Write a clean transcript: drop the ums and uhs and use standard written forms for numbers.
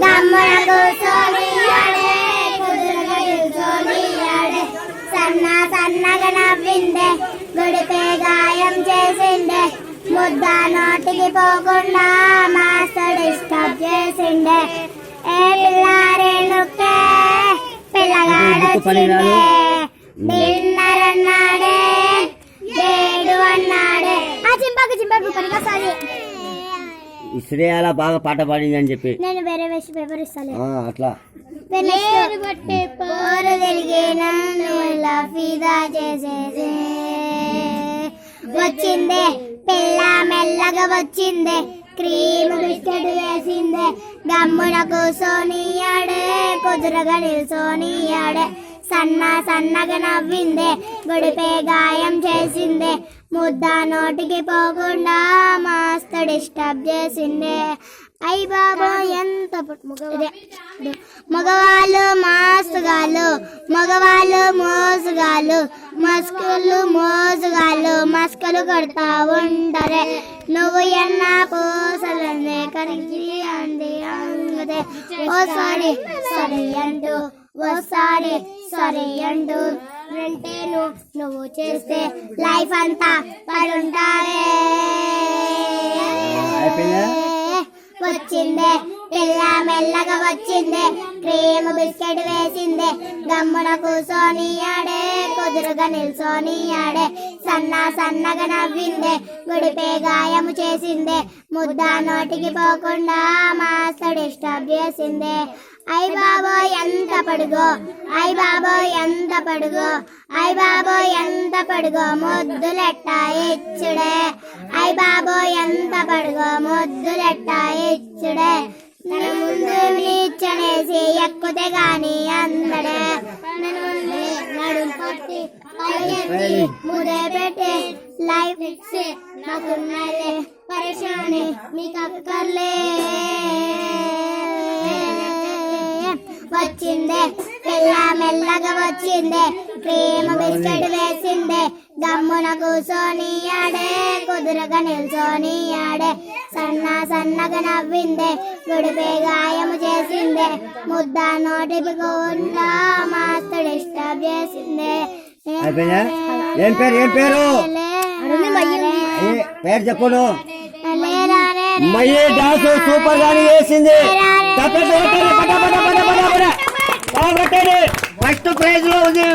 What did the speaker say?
గమ్మున కూసోనియాడే కుదురుగా నిల్చోనియాడే సన్న సన్నగా నవ్విందే గుడిపే గాయం చేసిందే ముద్ద నోటికి పోకుండా మాస్టర్ డిస్టర్బ్ చేసిండే ఏ పిల్లారేణుకే పిల్లగాడొచ్చిందే డిన్నర్ అన్నాడే ఏడు అన్నాడే ఆ చింపకు పనికొస్తాది ఈ శ్రేయాల బాగా పాట పాడింది అని చెప్పి నేను వేరే వేసి పేపర్ ఇస్తాను అట్లా బట్టి పోరు తిరిగి నన్ను ఇలా ఫిదా చేసేది వచ్చిందే పిల్ల మెల్లగా వచ్చిందే క్రీమ్ బిస్కెట్ వేసిందే గమ్మున కూసోనియాడే కుదురుగా నిల్చోనియాడే సన్న సన్నగా నవ్విందే గుడిపే గాయం చేసిందే ముద్ద నోటికి పోకుండా మస్తు డిస్టర్బ్ చేసిందే అయ్య బాబా ఎంత మగవాళ్ళు మాసుగాళ్ళు మగవాళ్ళు మోసుగాళ్ళు మస్కులు మోసుగాళ్ళు మస్కలు కొడతా ఉండరే నువ్వు ఎన్న పూసలందే కరిగి అంది అంగదే ఓ సారీ సరే అంటూ ఓసారి సరే అంటూ రెంటేను నువ్వు చేస్తే లైఫ్ అంతా పడుంటావే వచ్చిందే పిల్ల మెల్లగా వచ్చిందే క్రీమ్ బిస్కెట్ వేసిందే గమ్మున కూసోనియాడే కుదురుగా నిల్చోనియాడే సన్న సన్నగా నవ్విందే గుడిపే గాయము చేసిందే ముద్ద నోటికి పోకుండా మాస్టర్ డిస్టర్బ్ చేసిందే అయ్ బాబో ఎంత పడుగో అయ్ బాబో ఎంత పడుగో అయ్ బాబో ఎంత పడుగో ముద్దులెట్ట ఇచ్చుడే అయ్ బాబో ఎంత పడుగో ముద్దులెట్ట ఇచ్చుడే నన్ను ముందు నీచనేసి ఎక్కుతే గాని అందడే నన్ను నడుము పట్టి ముదే పెట్టి లైఫ్ ఇచ్చి నాకున్నదే పరేషాని మీకు అక్కర్లే వచ్చిందే పిల్ల మెల్లగా వచ్చిందే ప్రేమ బిస్కెట్ వేసిందే గమ్మున కూసోనియాడే కుదురుగా నిల్చోనియాడే సన్న సన్నగా నవ్విందే గుడిపే గాయము చేసిందే ముద్ద నోటికి పోకుండా మస్తు డిస్టర్బ్ చేసిందే ఏం పేరు పేరు చెప్పను మయ్యి డాన్స్ సూపర్ గాని వేసింది ఫస్ట్ ప్రైజ్ లో ఉంది.